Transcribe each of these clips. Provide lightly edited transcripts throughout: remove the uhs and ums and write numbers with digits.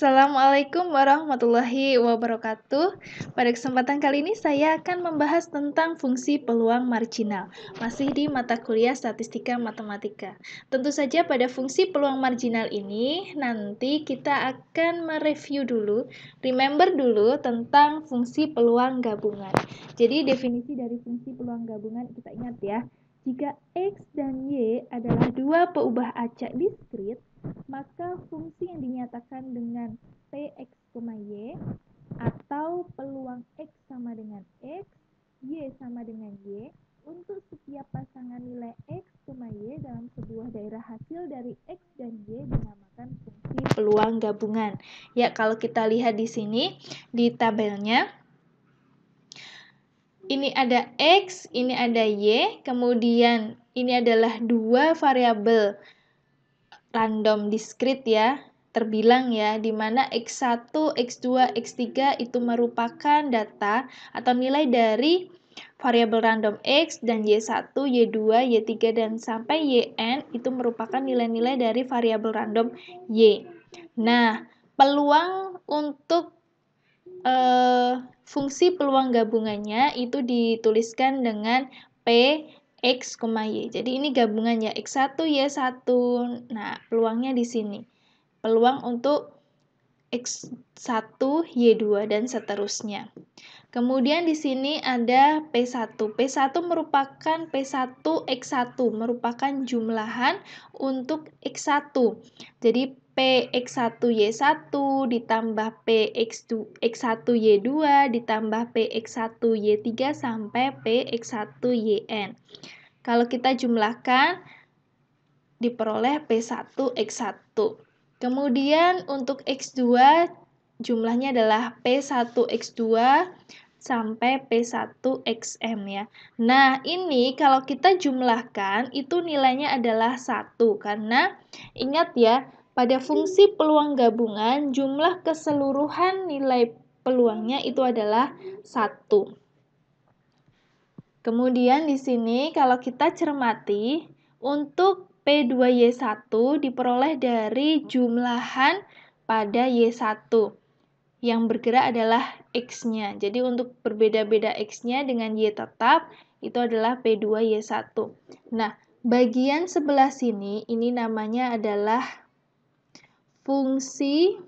Assalamualaikum warahmatullahi wabarakatuh. Pada kesempatan kali ini saya akan membahas tentang fungsi peluang marginal, masih di mata kuliah Statistika Matematika. Tentu saja pada fungsi peluang marginal ini nanti kita akan mereview dulu, remember dulu tentang fungsi peluang gabungan. Jadi definisi dari fungsi peluang gabungan kita ingat ya. Jika X dan Y adalah dua peubah acak diskrit, maka fungsi yang dinyatakan dengan Px, Y atau peluang X sama dengan X, Y sama dengan Y untuk setiap pasangan nilai X, Y dalam sebuah daerah hasil dari X dan Y dinamakan fungsi peluang gabungan. Ya, kalau kita lihat di sini di tabelnya, ini ada X, ini ada Y, kemudian ini adalah dua variabel random diskrit ya, terbilang ya, di mana X1, X2, X3 itu merupakan data atau nilai dari variabel random X dan Y1, Y2, Y3, dan sampai Yn itu merupakan nilai-nilai dari variabel random Y. Nah, peluang untuk fungsi peluang gabungannya itu dituliskan dengan P X, Y. Jadi ini gabungannya X1, Y1. Nah, peluangnya di sini. Peluang untuk X1, Y2 dan seterusnya. Kemudian di sini ada P1. P1 merupakan P1 X1, merupakan jumlahan untuk X1. Jadi Px1 Y1 ditambah Px2 X1 Y2 ditambah Px1 Y3 sampai Px1 Yn. Kalau kita jumlahkan diperoleh P1 X1. Kemudian untuk X2 jumlahnya adalah P1 X2 sampai P1 XM ya. Nah, ini kalau kita jumlahkan itu nilainya adalah 1 karena ingat ya, pada fungsi peluang gabungan jumlah keseluruhan nilai peluangnya itu adalah 1. Kemudian di sini kalau kita cermati untuk P2Y1 diperoleh dari jumlahan pada Y1. Yang bergerak adalah X-nya. Jadi untuk berbeda-beda X-nya dengan Y tetap, itu adalah P2Y1. Nah, bagian sebelah sini, ini namanya adalah fungsi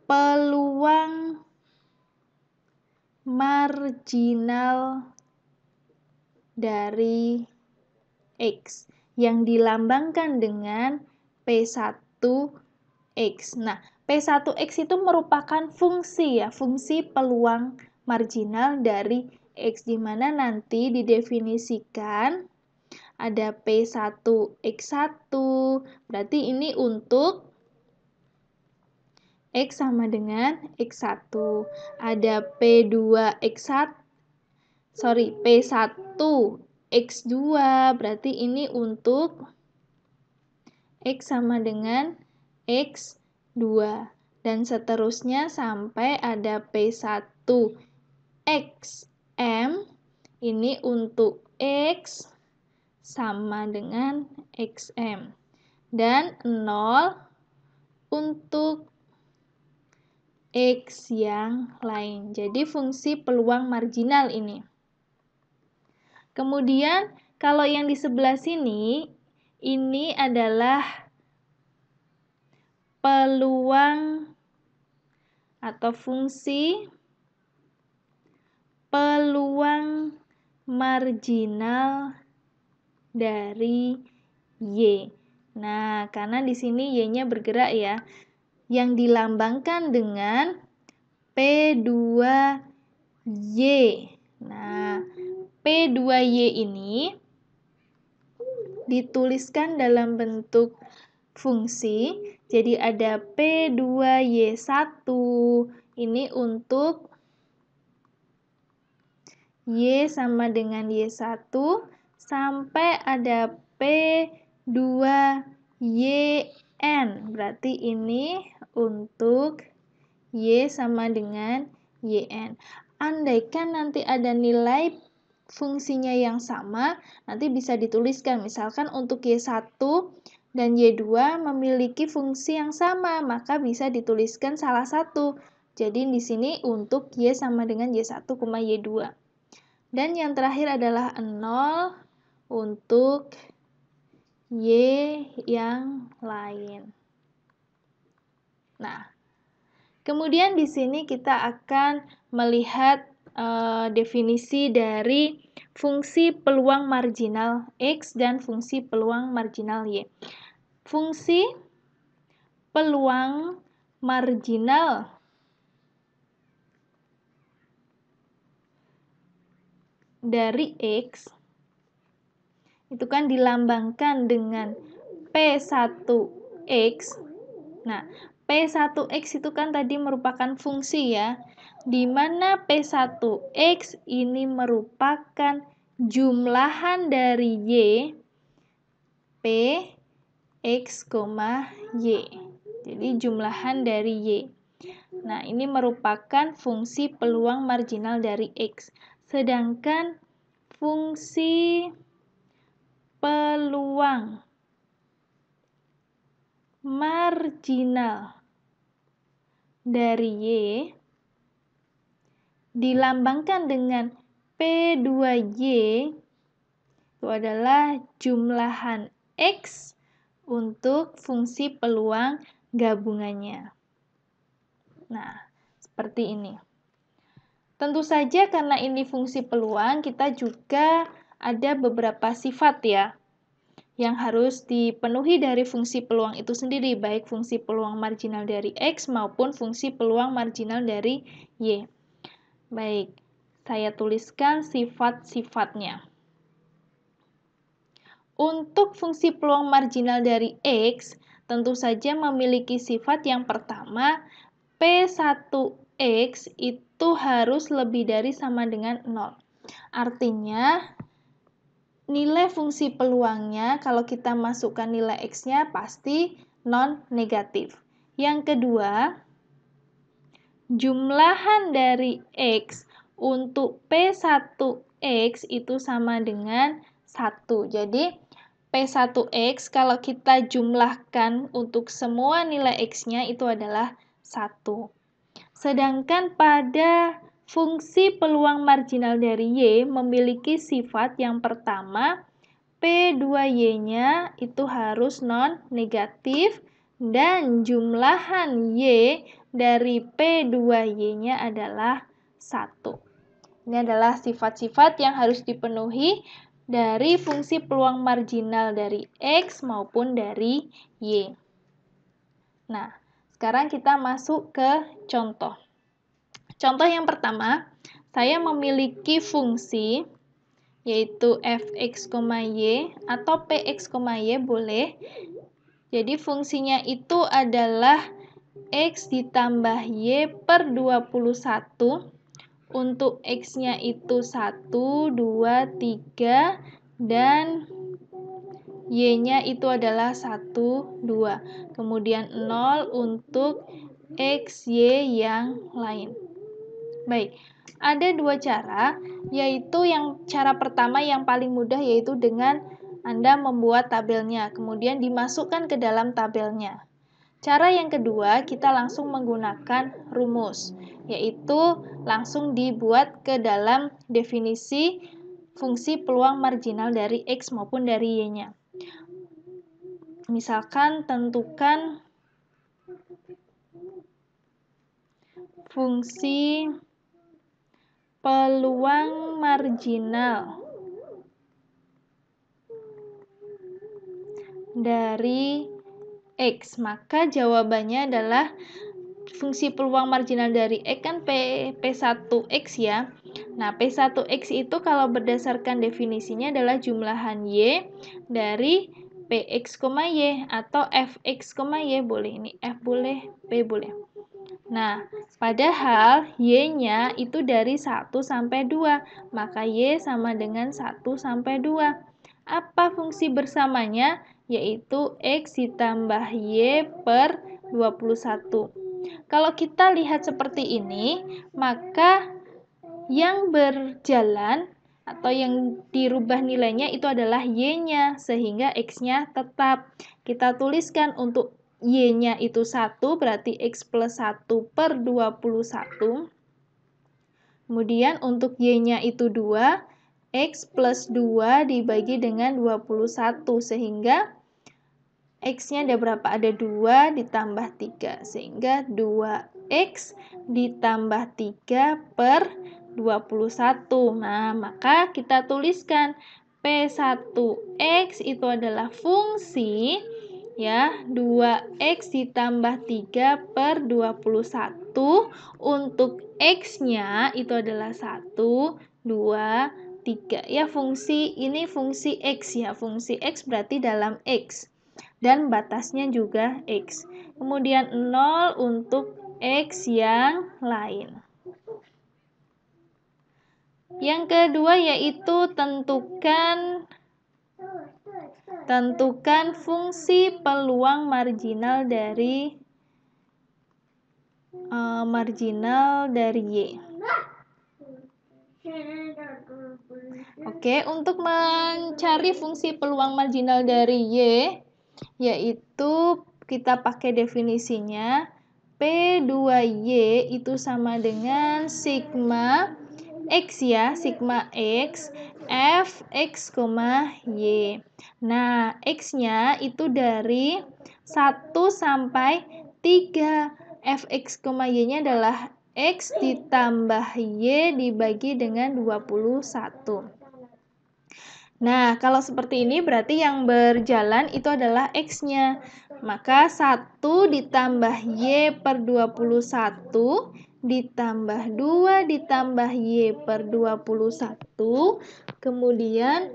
peluang marginal dari X yang dilambangkan dengan P1X. Nah, P1X itu merupakan fungsi ya, fungsi peluang marginal dari X, di mana nanti didefinisikan ada P1X1, berarti ini untuk X sama dengan X1. Ada P2X1, P1X2, berarti ini untuk X sama dengan X2. Dan seterusnya sampai ada P1XM, ini untuk X sama dengan XM. Dan 0 untuk X yang lain. Jadi fungsi peluang marginal ini. Kemudian kalau yang di sebelah sini, ini adalah peluang atau fungsi peluang marginal dari Y. Nah, karena di sini Y-nya bergerak ya, yang dilambangkan dengan P2Y. Nah, P2Y ini dituliskan dalam bentuk fungsi. Jadi ada P2Y1 ini untuk Y sama dengan Y1 sampai ada P2YN. Berarti ini untuk Y sama dengan YN. Andaikan nanti ada nilai fungsinya yang sama, nanti bisa dituliskan. Misalkan untuk Y1 dan Y2 memiliki fungsi yang sama, maka bisa dituliskan salah satu. Jadi di sini untuk Y sama dengan Y1, Y2. Dan yang terakhir adalah 0 untuk Y yang lain. Nah, kemudian di sini kita akan melihat definisi dari fungsi peluang marginal X dan fungsi peluang marginal Y. Fungsi peluang marginal dari X itu kan dilambangkan dengan P1X. Nah, P1X itu kan tadi merupakan fungsi ya, di mana P1X ini merupakan jumlahan dari Y, P, X, Y. Jadi jumlahan dari Y. Nah, ini merupakan fungsi peluang marginal dari X. Sedangkan fungsi peluang marginal dari Y dilambangkan dengan P2Y itu adalah jumlahan X untuk fungsi peluang gabungannya. Nah, seperti ini. Tentu saja karena ini fungsi peluang, kita juga ada beberapa sifat ya yang harus dipenuhi dari fungsi peluang itu sendiri, baik fungsi peluang marginal dari X maupun fungsi peluang marginal dari Y. Baik, saya tuliskan sifat-sifatnya. Untuk fungsi peluang marginal dari X, tentu saja memiliki sifat yang pertama, P1X itu harus lebih dari sama dengan 0. Artinya, nilai fungsi peluangnya, kalau kita masukkan nilai X-nya, pasti non-negatif. Yang kedua, jumlahan dari X untuk P1X itu sama dengan 1. Jadi, P1X kalau kita jumlahkan untuk semua nilai X-nya itu adalah 1. Sedangkan pada fungsi peluang marginal dari Y memiliki sifat yang pertama, P2Y-nya itu harus non-negatif dan jumlahan Y dari P2Y-nya adalah 1. Ini adalah sifat-sifat yang harus dipenuhi dari fungsi peluang marginal dari X maupun dari Y. Nah, sekarang kita masuk ke contoh. Contoh yang pertama, saya memiliki fungsi yaitu fx, y atau px, y boleh. Jadi fungsinya itu adalah x ditambah y per 21. Untuk X-nya itu 1, 2, 3, dan Y-nya itu adalah 1, 2. Kemudian 0 untuk X, Y yang lain. Baik, ada dua cara, yaitu cara pertama yang paling mudah yaitu dengan Anda membuat tabelnya, kemudian dimasukkan ke dalam tabelnya. Cara yang kedua, kita langsung menggunakan rumus, yaitu langsung dibuat ke dalam definisi fungsi peluang marginal dari X maupun dari Y-nya. Misalkan tentukan fungsi peluang marginal dari X, maka jawabannya adalah fungsi peluang marginal dari X kan P1X ya. Nah, P1X itu kalau berdasarkan definisinya adalah jumlahan Y dari Px, Y atau Fx, Y boleh. Ini F boleh, P boleh. Nah, padahal Y-nya itu dari 1 sampai 2, maka Y sama dengan 1 sampai 2. Apa fungsi bersamanya? Yaitu X ditambah Y per 21. Kalau kita lihat seperti ini, maka yang berjalan atau yang dirubah nilainya itu adalah Y-nya, sehingga X-nya tetap. Kita tuliskan untuk Y-nya itu 1, berarti X plus 1 per 21. Kemudian untuk Y-nya itu 2, X plus 2 dibagi dengan 21, sehingga X-nya ada berapa? Ada 2 ditambah 3, sehingga 2X ditambah 3 per 21. Nah, maka kita tuliskan P1X itu adalah fungsi ya 2X ditambah 3 per 21. Untuk X-nya itu adalah 1, 2, 3. Ya, ini fungsi X ya. Fungsi X berarti dalam X. Dan batasnya juga X. Kemudian 0 untuk X yang lain. Yang kedua yaitu tentukan fungsi peluang marginal dari Y. Oke, untuk mencari fungsi peluang marginal dari Y, yaitu kita pakai definisinya P2Y itu sama dengan sigma X ya, sigma X Fx, Y. Nah, X-nya itu dari 1 sampai 3. Fx, Y-nya adalah X ditambah Y dibagi dengan 21. Nah, kalau seperti ini berarti yang berjalan itu adalah X-nya. Maka 1 ditambah Y per 21 ditambah 2 ditambah Y per 21. Kemudian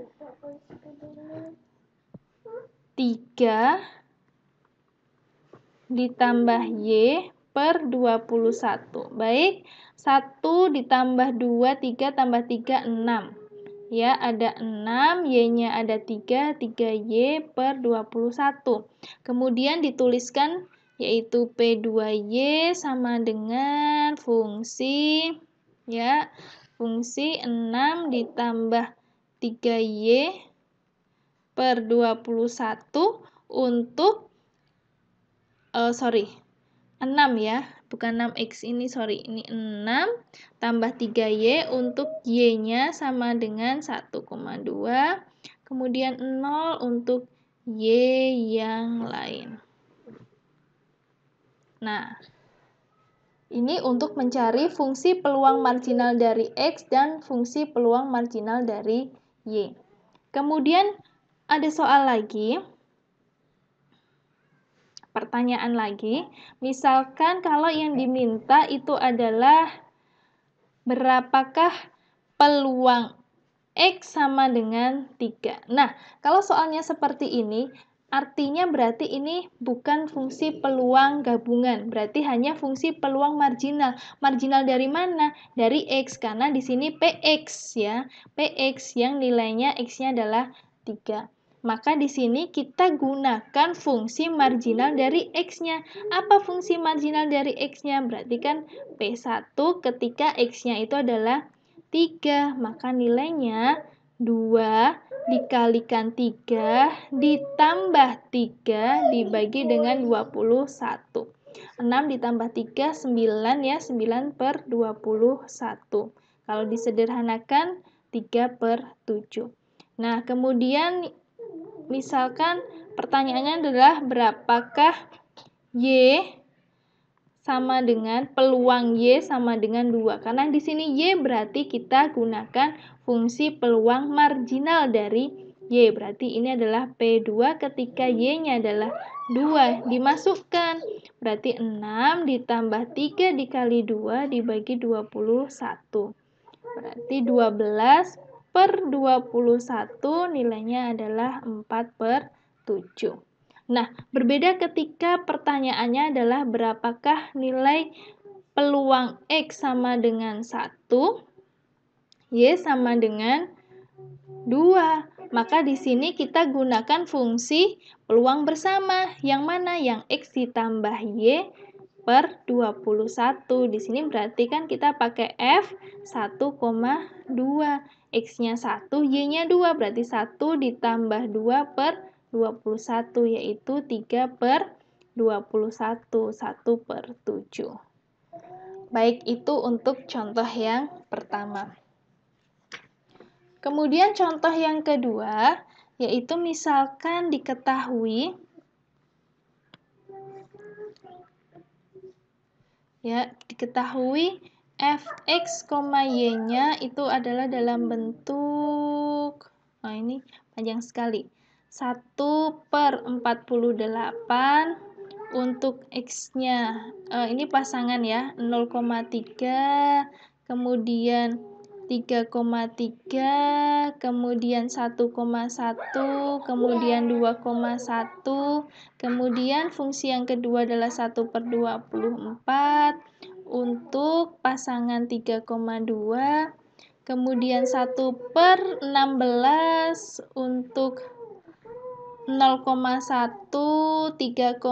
3 ditambah Y per 21. Baik, 1 ditambah 2, 3 tambah 3, 6. Ya, ada 6, Y-nya ada 3, 3Y per 21. Kemudian dituliskan yaitu P2Y sama dengan fungsi 6 ditambah 3Y per 21 untuk 6 ya, bukan 6X ini, ini 6 tambah 3Y untuk Y-nya sama dengan 1,2, kemudian 0 untuk Y yang lain. Nah, ini untuk mencari fungsi peluang marginal dari X dan fungsi peluang marginal dari Y. Kemudian ada soal lagi. Pertanyaan lagi, misalkan kalau yang diminta itu adalah berapakah peluang X sama dengan 3. Nah, kalau soalnya seperti ini, artinya berarti ini bukan fungsi peluang gabungan, berarti hanya fungsi peluang marginal. Marginal dari mana? Dari X, karena di sini PX ya. PX yang nilainya X-nya adalah 3. Maka di sini kita gunakan fungsi marginal dari X-nya. Apa fungsi marginal dari X-nya? Berarti kan P1 ketika X-nya itu adalah 3. Maka nilainya 2 dikalikan 3 ditambah 3 dibagi dengan 21. 6 ditambah 3, 9 ya, 9 per 21. Kalau disederhanakan, 3 per 7. Nah, kemudian misalkan pertanyaannya adalah berapakah Y sama dengan peluang Y sama dengan 2. Karena di sini Y berarti kita gunakan fungsi peluang marginal dari Y. Berarti ini adalah P2 ketika Y-nya adalah 2. Dimasukkan. Berarti 6 ditambah 3 dikali 2 dibagi 21. Berarti 12 per 21 nilainya adalah 4 per 7. Nah, berbeda ketika pertanyaannya adalah berapakah nilai peluang X sama dengan 1, Y sama dengan 2. Maka di sini kita gunakan fungsi peluang bersama. Yang mana? Yang X ditambah Y per 21. Di sini berarti kan kita pakai F 1,2. X-nya 1, Y-nya 2. Berarti 1 ditambah 2 per 21, yaitu 3 per 21, 1 per 7. Baik, itu untuk contoh yang pertama. Kemudian contoh yang kedua, yaitu misalkan diketahui fx, y-nya itu adalah dalam bentuk, ini panjang sekali, 1 per 48, untuk x-nya, ini pasangan ya, 0,3, kemudian 3,3, kemudian 1,1, kemudian 2,1, kemudian fungsi yang kedua adalah 1 per 24, untuk pasangan 3,2, kemudian 1 per 16, untuk 0,1, 3,1,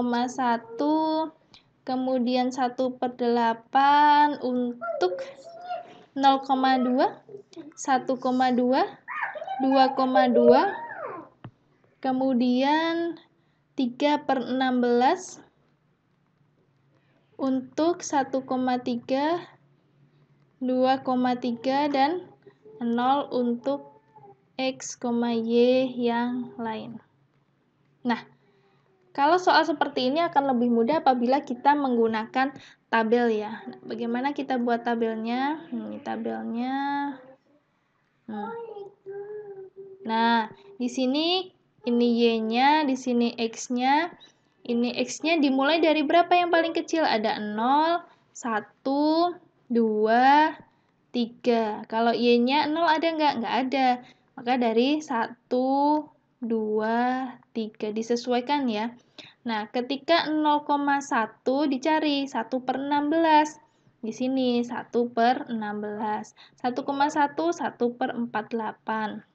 kemudian 1 per 8, untuk 0,2, 1,2, 2,2, kemudian 3 per 16, untuk 1,3, 2,3, dan 0 untuk X, Y yang lain. Nah, kalau soal seperti ini akan lebih mudah apabila kita menggunakan tabel ya. Bagaimana kita buat tabelnya? Ini tabelnya. Nah, di sini ini Y-nya, di sini X-nya. Ini X-nya dimulai dari berapa yang paling kecil? Ada 0, 1, 2, 3. Kalau Y-nya 0 ada nggak? Nggak ada. Maka dari 1, 2, 3. Disesuaikan ya. Nah, ketika 0,1 dicari 1 per 16. Di sini 1 per 16. 1,1, 1 per 48.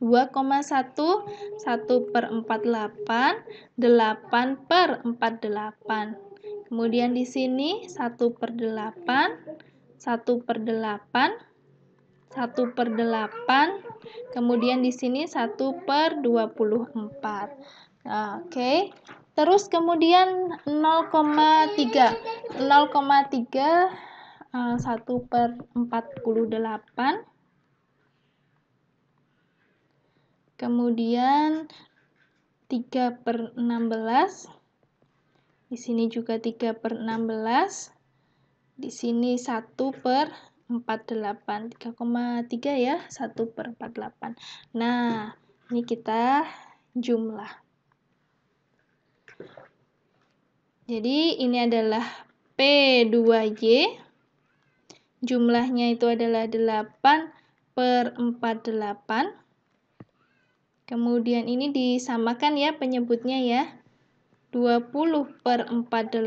2,1, 1 per 48, 8 per 48. Kemudian di sini 1 per 8, 1 per 8, 1 per 8, kemudian di sini 1 per 24. Nah, oke. Terus kemudian 0,3. 0,3, 1 per 48. Kemudian 3 per 16. Di sini juga 3 per 16. Di sini 1 per 48. 3,3 ya, 1 per 48. Nah, ini kita jumlah. Jadi ini adalah P2Y. Jumlahnya itu adalah 8 per 48. Kemudian ini disamakan ya penyebutnya ya. 20 per 48,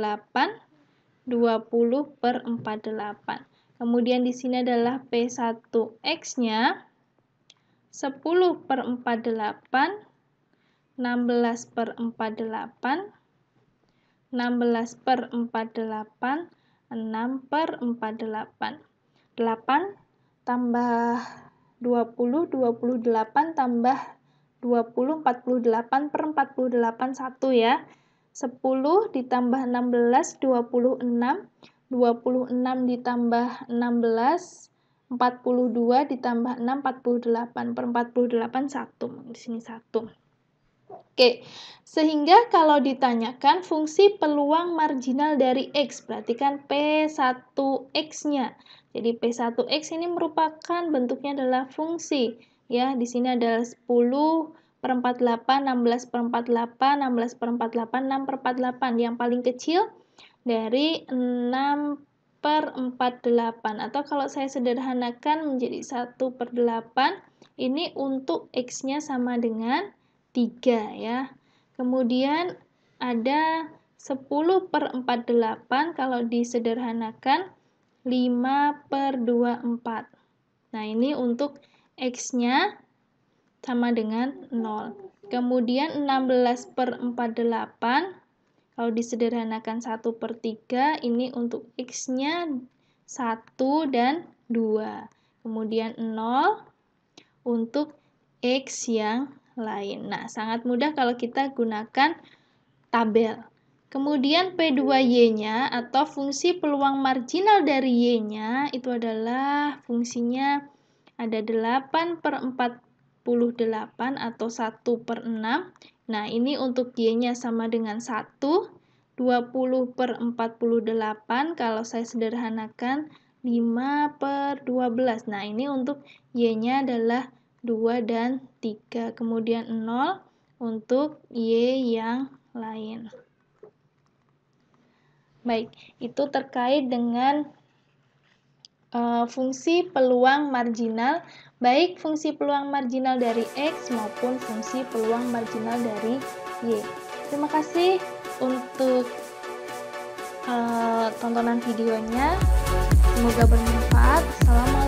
20 per 48. Kemudian di sini adalah P1X-nya 10 per 48, 16 per 48, 16 per 48, 6 per 48. 8 tambah 20, 28 tambah 20, 48 per 48, 1 ya. 10 ditambah 16, 26. 26 ditambah 16, 42 ditambah 6, 48. Per 48, 1. Di sini 1. Oke, sehingga kalau ditanyakan fungsi peluang marginal dari X, berarti kan P1X-nya. Jadi P1X ini merupakan bentuknya adalah fungsi. Ya, di sini adalah 10 per 48, 16 per 48, 16 per 48, 6 per 48. Yang paling kecil dari 6 per 48. Atau kalau saya sederhanakan menjadi 1 per 8, ini untuk X-nya sama dengan 3 ya. Kemudian ada 10 per 48, kalau disederhanakan 5 per 24. Nah, ini untuk X-nya sama dengan 0. Kemudian 16 per 48, Kalau disederhanakan 1/3, ini untuk X-nya 1 dan 2. Kemudian 0 untuk X yang lain. Nah, sangat mudah kalau kita gunakan tabel. Kemudian P2Y-nya atau fungsi peluang marginal dari Y-nya itu adalah fungsinya ada 8/48 atau 1/6. Nah, ini untuk Y-nya sama dengan 1, 20/48, kalau saya sederhanakan 5/12. Nah, ini untuk Y-nya adalah 2 dan 3. Kemudian 0 untuk Y yang lain. Baik, itu terkait dengan fungsi peluang marginal, baik fungsi peluang marginal dari X maupun fungsi peluang marginal dari Y. Terima kasih untuk tontonan videonya. Semoga bermanfaat. Assalamualaikum.